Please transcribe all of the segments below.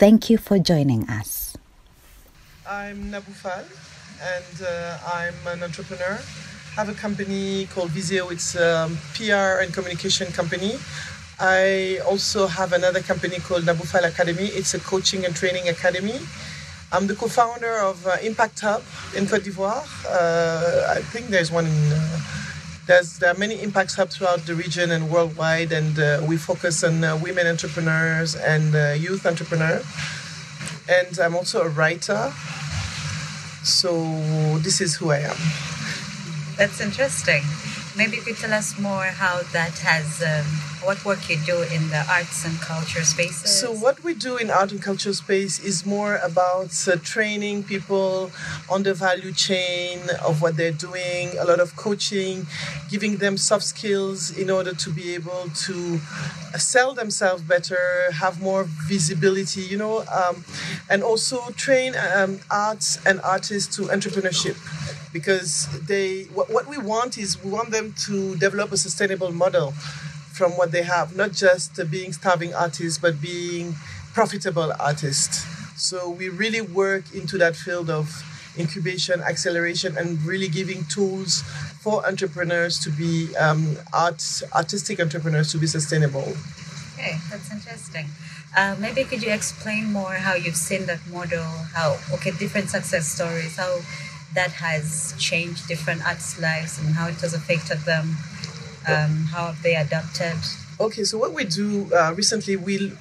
Thank you for joining us. I'm Nabou Fall, and I'm an entrepreneur. I have a company called Visio. It's a PR and communication company. I also have another company called Nabou Fall Academy. It's a coaching and training academy. I'm the co-founder of Impact Hub in Côte d'Ivoire. I think there's one in... There are many impact hubs throughout the region and worldwide, and we focus on women entrepreneurs and youth entrepreneurs. And I'm also a writer, so this is who I am. That's interesting. Maybe you could tell us more how that has, what work you do in the arts and culture spaces. So what we do in art and culture space is more about training people on the value chain of what they're doing, a lot of coaching, giving them soft skills in order to be able to sell themselves better, have more visibility, and also train arts and artists to entrepreneurship. Because what we want them to develop a sustainable model from what they have, not just being starving artists, but being profitable artists. So we really work into that field of incubation, acceleration, and really giving tools for entrepreneurs to be artistic entrepreneurs to be sustainable. Okay, that's interesting. Maybe could you explain more how you've seen that model, different success stories, how that has changed different artists' lives and how it has affected them, how have they adapted? Okay, so what we do recently,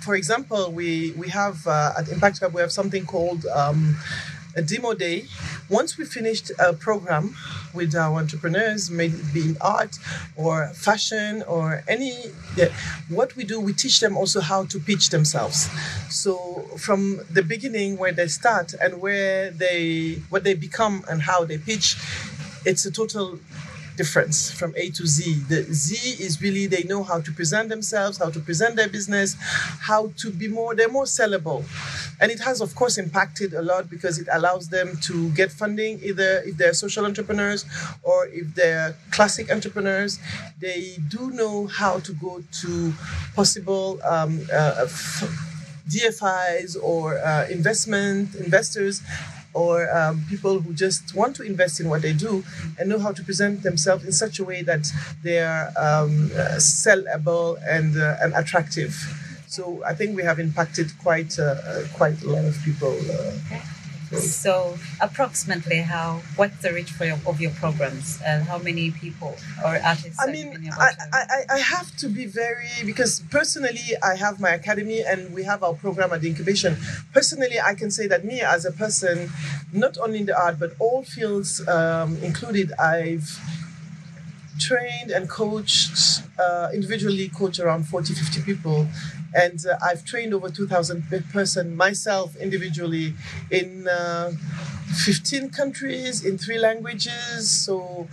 for example, we have at Impact Hub, we have something called a demo day. Once we finished a program with our entrepreneurs, maybe in art or fashion or what we do, we teach them also how to pitch themselves. So from the beginning where they start and what they become and how they pitch, it's a total difference from A to Z. The Z is really they know how to present themselves, how to present their business, how to be they're more sellable. And it has, of course, impacted a lot because it allows them to get funding, either if they're social entrepreneurs or if they're classic entrepreneurs. They do know how to go to possible DFIs or investors, or people who just want to invest in what they do and know how to present themselves in such a way that they are sellable and attractive. So I think we have impacted quite a lot of people. So approximately what's the reach of your programs and how many people or artists I have to be because personally I have my academy and we have our program at the incubation. Personally, I can say that me as a person, not only in the art but all fields included, I've trained and coached, individually coached around 40-50 people. And I've trained over 2,000 person myself individually in 15 countries, in 3 languages. So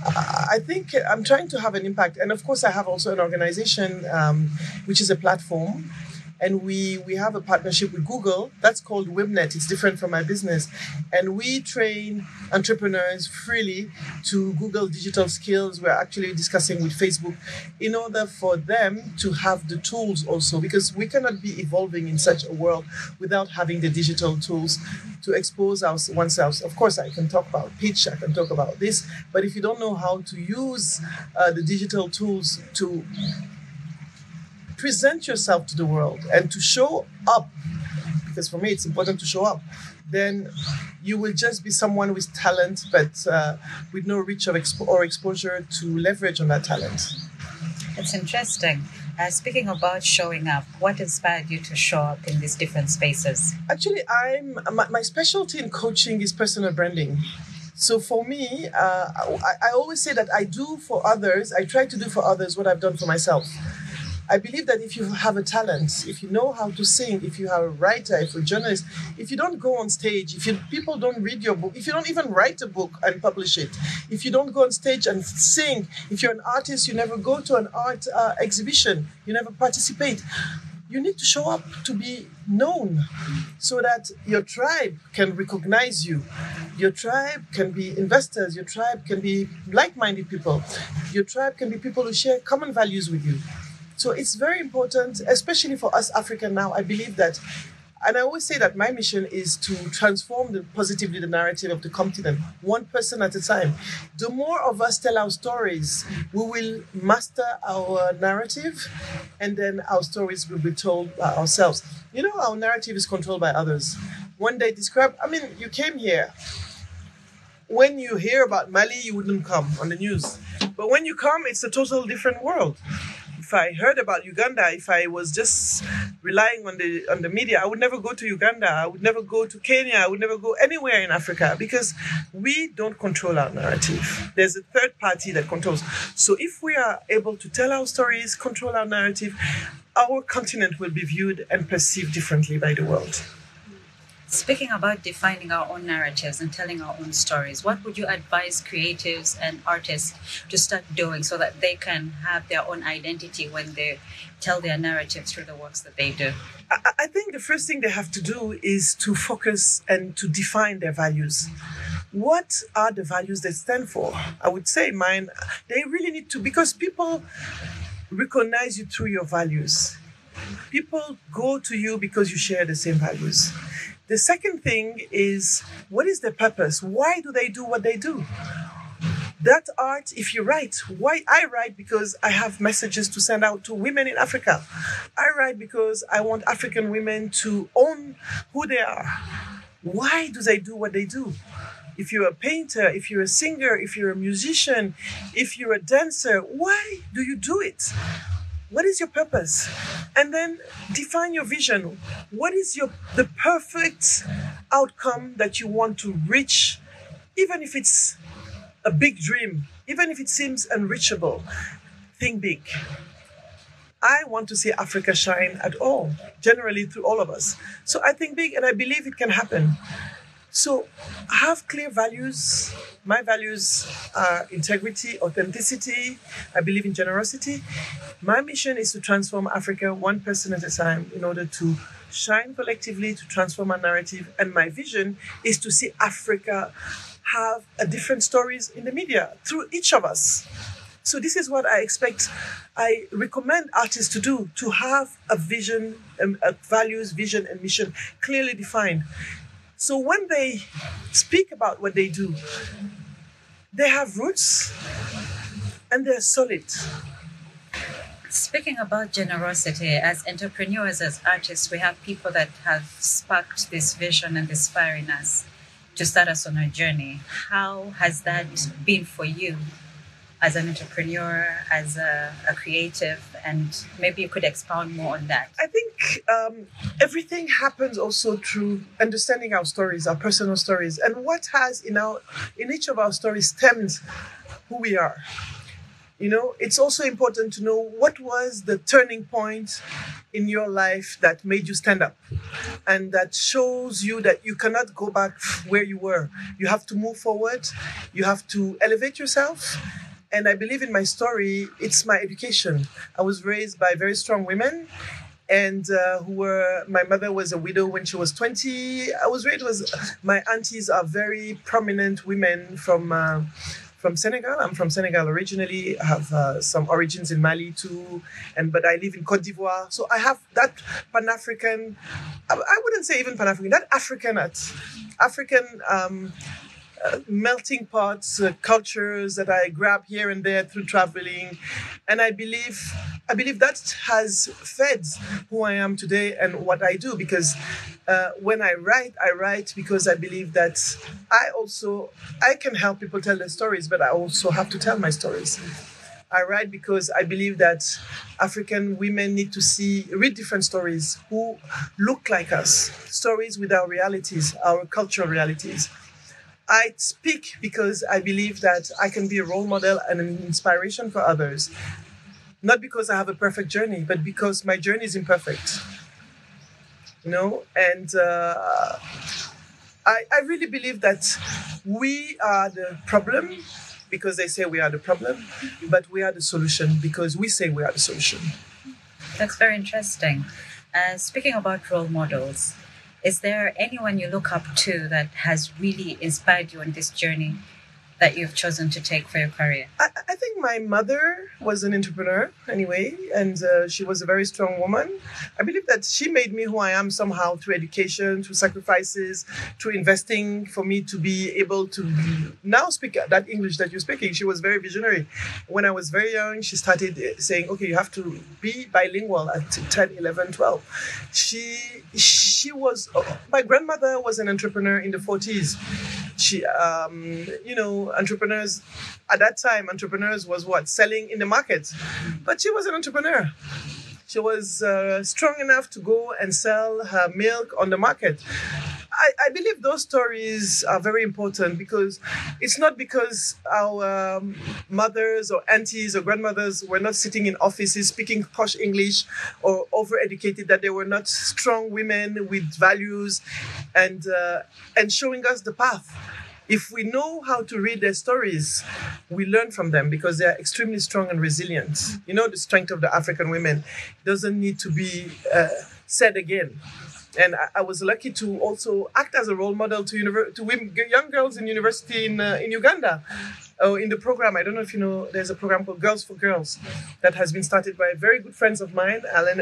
I think I'm trying to have an impact. And of course, I have also an organization, which is a platform. And we have a partnership with Google. That's called WebNet. It's different from my business. And we train entrepreneurs freely to Google digital skills. We're actually discussing with Facebook in order for them to have the tools also, because we cannot be evolving in such a world without having the digital tools to expose oneself. Of course, I can talk about pitch, I can talk about this, but if you don't know how to use the digital tools to present yourself to the world and to show up, because for me it's important to show up, then you will just be someone with talent but with no reach or exposure to leverage on that talent. It's interesting. Speaking about showing up, what inspired you to show up in these different spaces? Actually, my specialty in coaching is personal branding. So for me, I always say that I try to do for others what I've done for myself. I believe that if you have a talent, if you know how to sing, if you are a writer, if you're a journalist, if you don't go on stage, people don't read your book, if you don't even write a book and publish it, if you don't go on stage and sing, if you're an artist, you never go to an art exhibition, you never participate. You need to show up to be known so that your tribe can recognize you. Your tribe can be investors. Your tribe can be like-minded people. Your tribe can be people who share common values with you. So it's very important, especially for us African now. I believe that And I always say that my mission is to transform positively the narrative of the continent, one person at a time. The more of us tell our stories, we will master our narrative, and then our stories will be told by ourselves. Our narrative is controlled by others. When they describe, you came here. When you hear about Mali, you wouldn't come on the news. But when you come, it's a total different world. If I heard about Uganda, if I was just relying on the media, I would never go to Uganda. I would never go to Kenya. I would never go anywhere in Africa because we don't control our narrative. There's a third party that controls. So if we are able to tell our stories, control our narrative, our continent will be viewed and perceived differently by the world. Speaking about defining our own narratives and telling our own stories, what would you advise creatives and artists to start doing so that they can have their own identity when they tell their narrative through the works that they do? I think the first thing they have to do is to focus and to define their values. What are the values they stand for? I would say mine, they really need to, because people recognize you through your values. People go to you because you share the same values. The second thing is, what is their purpose? Why do they do what they do? That art, if you write, why I write because I have messages to send out to women in Africa. I write because I want African women to own who they are. Why do they do what they do? If you're a painter, if you're a singer, if you're a musician, if you're a dancer, why do you do it? What is your purpose? And then define your vision. What is the perfect outcome that you want to reach, even if it's a big dream, even if it seems unreachable? Think big. I want to see Africa shine at all, generally through all of us. So I think big, and I believe it can happen. So have clear values. My values are integrity, authenticity. I believe in generosity. My mission is to transform Africa one person at a time in order to shine collectively, to transform our narrative. And my vision is to see Africa have different stories in the media through each of us. So this is what I expect. I recommend artists to do, to have a vision, a values, vision, and mission clearly defined. So when they speak about what they do, they have roots and they're solid. Speaking about generosity, as entrepreneurs, as artists, we have people that have sparked this vision and this fire in us to start us on our journey. How has that been for you as an entrepreneur, as a creative? And maybe you could expound more on that. I think everything happens also through understanding our stories, our personal stories, and what has in each of our stories stemmed who we are. It's also important to know what was the turning point in your life that made you stand up and that shows you that you cannot go back where you were. You have to move forward. You have to elevate yourself. And I believe in my story, it's my education. I was raised by very strong women, and my mother was a widow when she was 20. My aunties are very prominent women from Senegal. I'm from Senegal originally. I have some origins in Mali too, but I live in Côte d'Ivoire. So I have that Pan-African, I wouldn't say even Pan-African, that African melting pots, cultures that I grab here and there through traveling. And I believe that has fed who I am today and what I do, because when I write because I believe that I can help people tell their stories, but I also have to tell my stories. I write because I believe that African women need to read different stories who look like us, stories with our realities, our cultural realities. I speak because I believe that I can be a role model and an inspiration for others. Not because I have a perfect journey, but because my journey is imperfect. And I really believe that we are the problem because they say we are the problem, but we are the solution because we say we are the solution. That's very interesting. Speaking about role models, is there anyone you look up to that has really inspired you on this journey that you've chosen to take for your career? I think my mother was an entrepreneur anyway, and she was a very strong woman. I believe that she made me who I am somehow through education, through sacrifices, through investing for me to be able to now speak that English that you're speaking. She was very visionary. When I was very young, she started saying, okay, you have to be bilingual at 10, 11, 12. She was, my grandmother was an entrepreneur in the 40s. She, entrepreneurs at that time, entrepreneurs was what? Selling in the market. But she was an entrepreneur. She was strong enough to go and sell her milk on the market. I believe those stories are very important because it's not because our mothers or aunties or grandmothers were not sitting in offices speaking posh English or overeducated that they were not strong women with values and showing us the path. If we know how to read their stories, we learn from them because they are extremely strong and resilient. You know, the strength of the African women doesn't need to be said again. And I was lucky to also act as a role model to women, young girls in university in Uganda. In the program, I don't know if you know, there's a program called Girls for Girls that has been started by very good friends of mine, Alan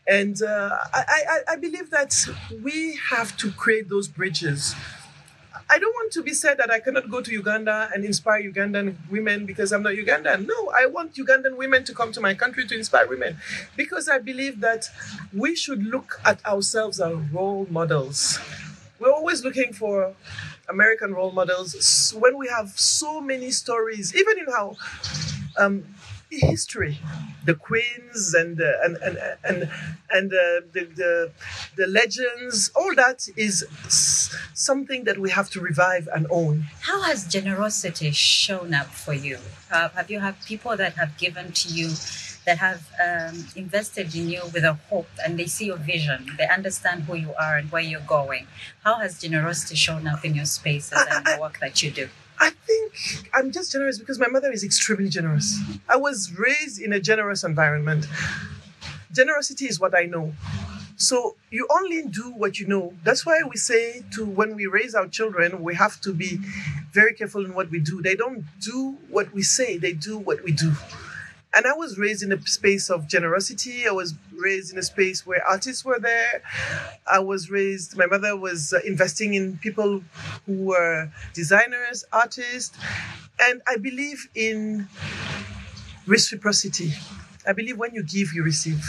and I believe that we have to create those bridges. I don't want to be said that I cannot go to Uganda and inspire Ugandan women because I'm not Ugandan. No, I want Ugandan women to come to my country to inspire women because I believe that we should look at ourselves as role models. We're always looking for American role models when we have so many stories, even in our history, the queens and the legends, all that is something that we have to revive and own. How has generosity shown up for you? Have you had people that have given to you, that have invested in you with a hope, and they see your vision, they understand who you are and where you're going? How has generosity shown up in your spaces and the work that you do? I think I'm just generous because my mother is extremely generous. I was raised in a generous environment. Generosity is what I know. So you only do what you know. That's why we say when we raise our children, we have to be very careful in what we do. They don't do what we say, they do what we do. And I was raised in a space of generosity. I was raised in a space where artists were there. My mother was investing in people who were designers, artists. And I believe in reciprocity. I believe when you give, you receive.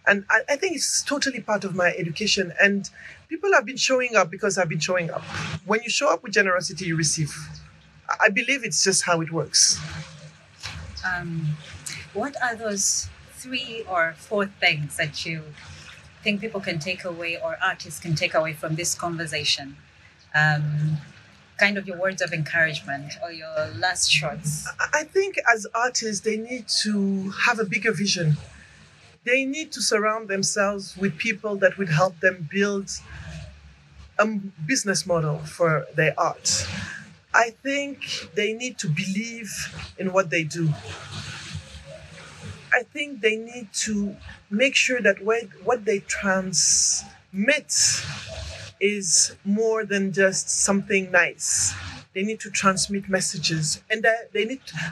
And I think it's totally part of my education. And people have been showing up because I've been showing up. When you show up with generosity, you receive. I believe it's just how it works. What are those 3 or 4 things that you think people can take away or artists can take away from this conversation? Kind of your words of encouragement or your last shots. I think as artists, they need to have a bigger vision. They need to surround themselves with people that would help them build a business model for their art. I think they need to believe in what they do. I think they need to make sure that what they transmit is more than just something nice. They need to transmit messages. And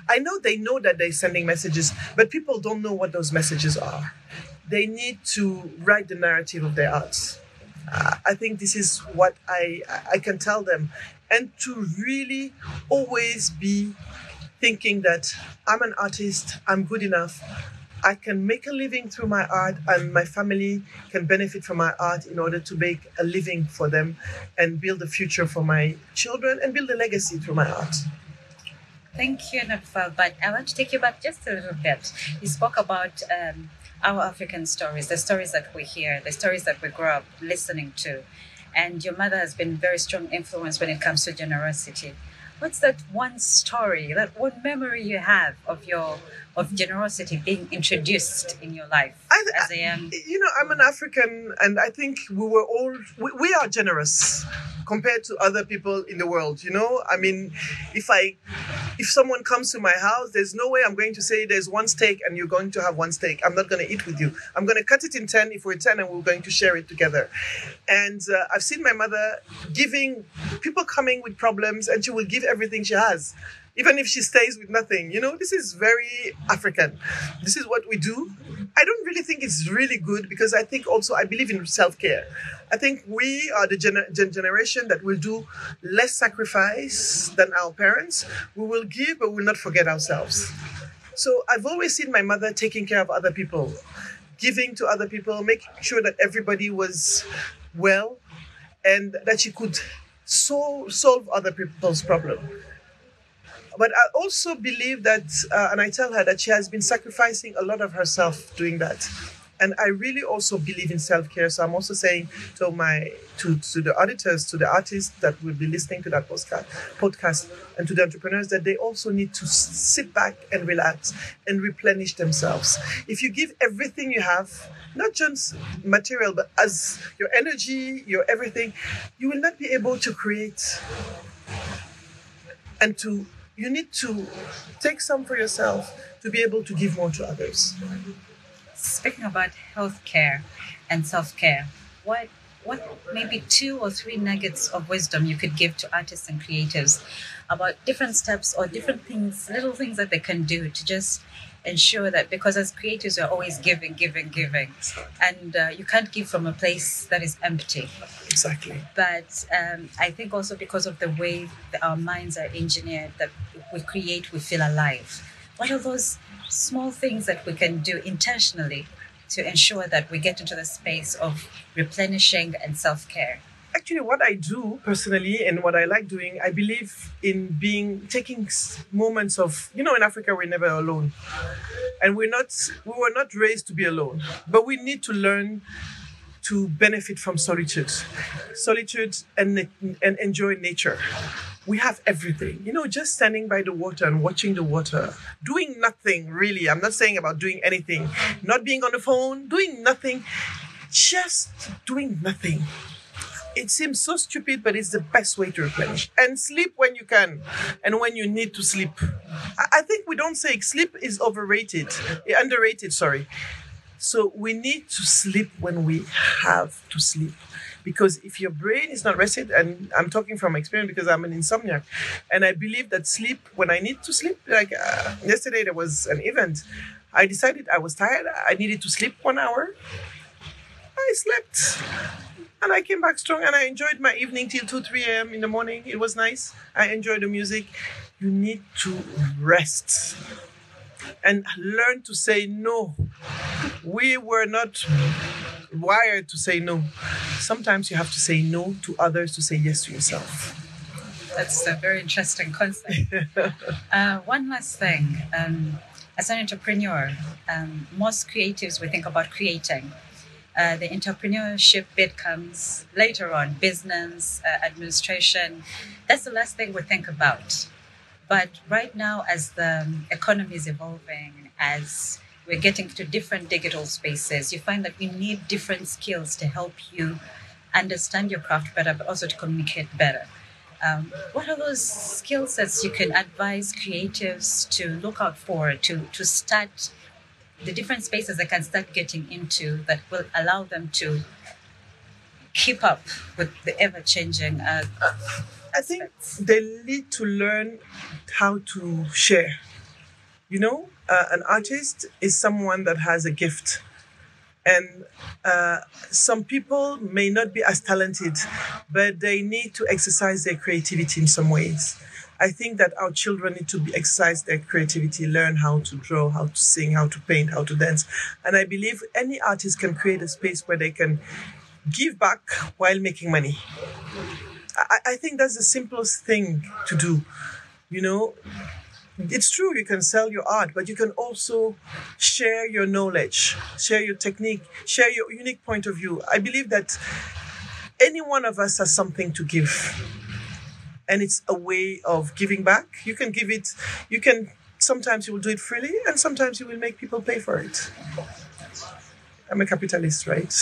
I know they know that they're sending messages, but people don't know what those messages are. They need to write the narrative of their art. I think this is what I can tell them. And to really always be thinking that I'm an artist, I'm good enough, I can make a living through my art and my family can benefit from my art in order to make a living for them and build a future for my children and build a legacy through my art. Thank you, Nabou Fall. But I want to take you back just a little bit. You spoke about our African stories, the stories that we hear, the stories that we grow up listening to. And your mother has been a very strong influence when it comes to generosity. What's that one story, that one memory you have of generosity being introduced in your life as a young? I'm an African, and I think we are generous compared to other people in the world. I mean, if someone comes to my house, there's no way I'm going to say there's one steak and you're going to have one steak. I'm not going to eat with you. I'm going to cut it in 10 if we're 10, and we're going to share it together. And I've seen my mother giving people coming with problems, and she will give everything she has, even if she stays with nothing. This is very African. This is what we do. I don't really think it's really good, because I believe in self-care. I think we are the generation that will do less sacrifice than our parents. We will give, but we'll not forget ourselves. So I've always seen my mother taking care of other people, giving to other people, making sure that everybody was well, and that she could solve other people's problem. But I also believe that, and I tell her that she has been sacrificing a lot of herself doing that. And I really also believe in self-care. So I'm also saying to the auditors, to the artists that will be listening to that podcast, and to the entrepreneurs, that they also need to sit back and relax and replenish themselves. If you give everything you have, not just material, but as your energy, your everything, you will not be able to create. And you need to take some for yourself to be able to give more to others. Speaking about healthcare and self-care, what maybe 2 or 3 nuggets of wisdom you could give to artists and creatives about different steps or different things, little things that they can do to just ensure that, because as creatives we're always giving, and you can't give from a place that is empty. Exactly. But I think also because of the way that our minds are engineered, that we create, we feel alive. What are those small things that we can do intentionally to ensure that we get into the space of replenishing and self-care? Actually, what I do personally and what I like doing, I believe in taking moments of, in Africa, we're never alone. And we were not raised to be alone, but we need to learn to benefit from solitude and enjoy nature. We have everything, just standing by the water and watching the water, doing nothing really. I'm not saying about doing anything, not being on the phone, doing nothing, just doing nothing. It seems so stupid, but it's the best way to replenish. And sleep when you can and when you need to sleep. I think we don't say sleep is underrated, sorry. So we need to sleep when we have to sleep. Because if your brain is not rested, and I'm talking from experience because I'm an insomniac, and I believe that sleep, when I need to sleep, like yesterday there was an event, I decided I was tired, I needed to sleep 1 hour. I slept. And I came back strong, and I enjoyed my evening till 2, 3 a.m. in the morning. It was nice. I enjoyed the music. You need to rest and learn to say no. We were not wired to say no. Sometimes you have to say no to others to say yes to yourself. That's a very interesting concept. One last thing. As an entrepreneur, most creatives, we think about creating. The entrepreneurship bit comes later on, business, administration. That's the last thing we think about. But right now, as the economy is evolving, as we're getting to different digital spaces, you find that we need different skills to help you understand your craft better, but also to communicate better. What are those skill sets you can advise creatives to look out for, to start the different spaces they can start getting into that will allow them to keep up with the ever-changing I think they need to learn how to share. An artist is someone that has a gift. And some people may not be as talented, but they need to exercise their creativity in some ways. I think that our children need to exercise their creativity, learn how to draw, how to sing, how to paint, how to dance. And I believe any artist can create a space where they can give back while making money. I think that's the simplest thing to do. It's true, you can sell your art, but you can also share your knowledge, share your technique, share your unique point of view. I believe that any one of us has something to give. And it's a way of giving back. You can give it, sometimes you will do it freely, and sometimes you will make people pay for it. I'm a capitalist, right?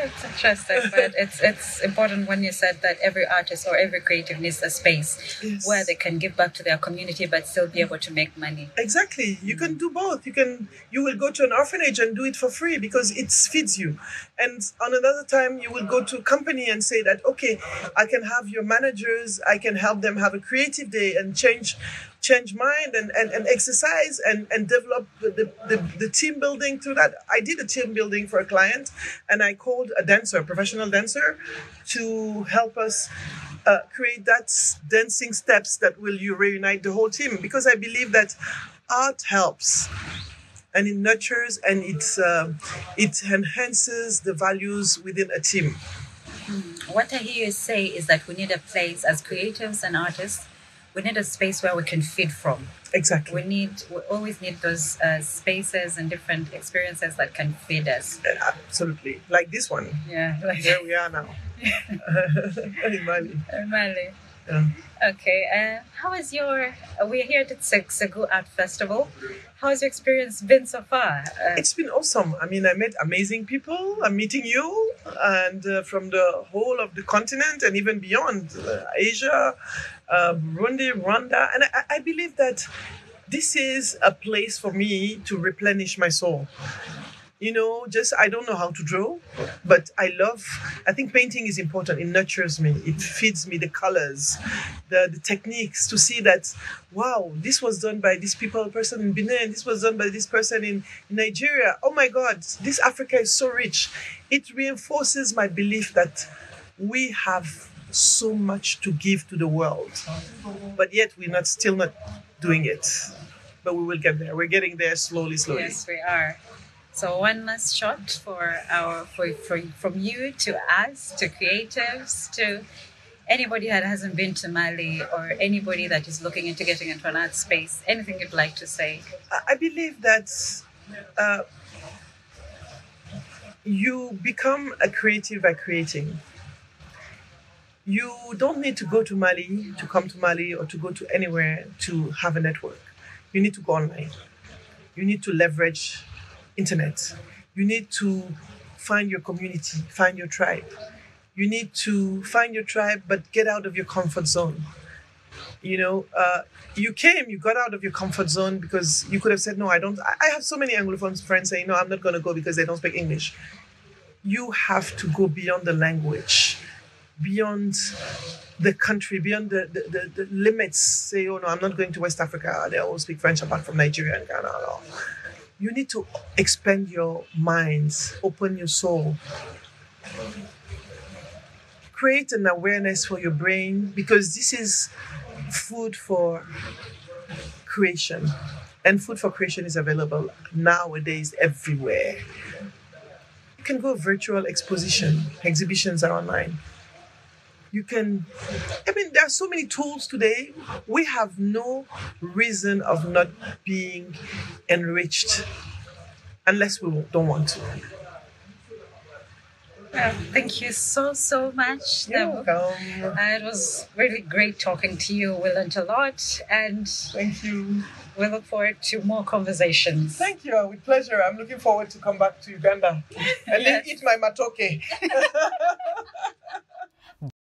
It's interesting, but it's important when you said that every artist or every creative needs a space Yes. where they can give back to their community but still be able to make money. Exactly. You can do both. You will go to an orphanage and do it for free because it feeds you. And on another time you will go to a company and say that, okay, I can have your managers, I can help them have a creative day and change mind and exercise and develop the team building through that. I did a team building for a client and I called a dancer, a professional dancer, to help us create that dancing steps that will reunite the whole team, because I believe that art helps and it nurtures and it enhances the values within a team. What I hear you say is that we need a place as creatives and artists. We need a space where we can feed from. Exactly. We always need those spaces and different experiences that can feed us. Absolutely. Like this one. Yeah, like Where we are now. In Mali. Mali. Yeah. Okay. How is we're here at the Senegal Art Festival. How has your experience been so far? It's been awesome. I mean, I met amazing people. I'm meeting you, and from the whole of the continent and even beyond, Asia, Burundi, Rwanda. And I believe that this is a place for me to replenish my soul. I don't know how to draw, but I think painting is important. It nurtures me. It feeds me the colors, the techniques, to see that, wow, this was done by this person in Benin. This was done by this person in Nigeria. Oh my God, this Africa is so rich. It reinforces my belief that we have so much to give to the world, but yet we're still not doing it. But we will get there. We're getting there slowly. Yes, we are. So one last shot from you to us, to creatives, to anybody that hasn't been to Mali or anybody that is looking into getting into an art space. Anything you'd like to say? I believe that you become a creative by creating. You don't need to go to Mali, to come to Mali, or to go to anywhere to have a network. You need to go online. You need to leverage internet. You need to find your community, find your tribe. You need to find your tribe, but get out of your comfort zone. You got out of your comfort zone because you could have said, no, I don't. I have so many Anglophone friends saying, no, I'm not going to go because they don't speak English. You have to go beyond the language, beyond the country, beyond the limits. Say, oh, no, I'm not going to West Africa. They all speak French apart from Nigeria and Ghana. No. You need to expand your minds, open your soul. Create an awareness for your brain, because this is food for creation. And food for creation is available nowadays everywhere. You can go virtual exhibitions are online. There are so many tools today. We have no reason of not being enriched unless we don't want to. Well, thank you so much. You're welcome. It was really great talking to you. We learned a lot, and Thank you. we look forward to more conversations. Thank you. With pleasure. I'm looking forward to come back to Uganda and eat my matoke.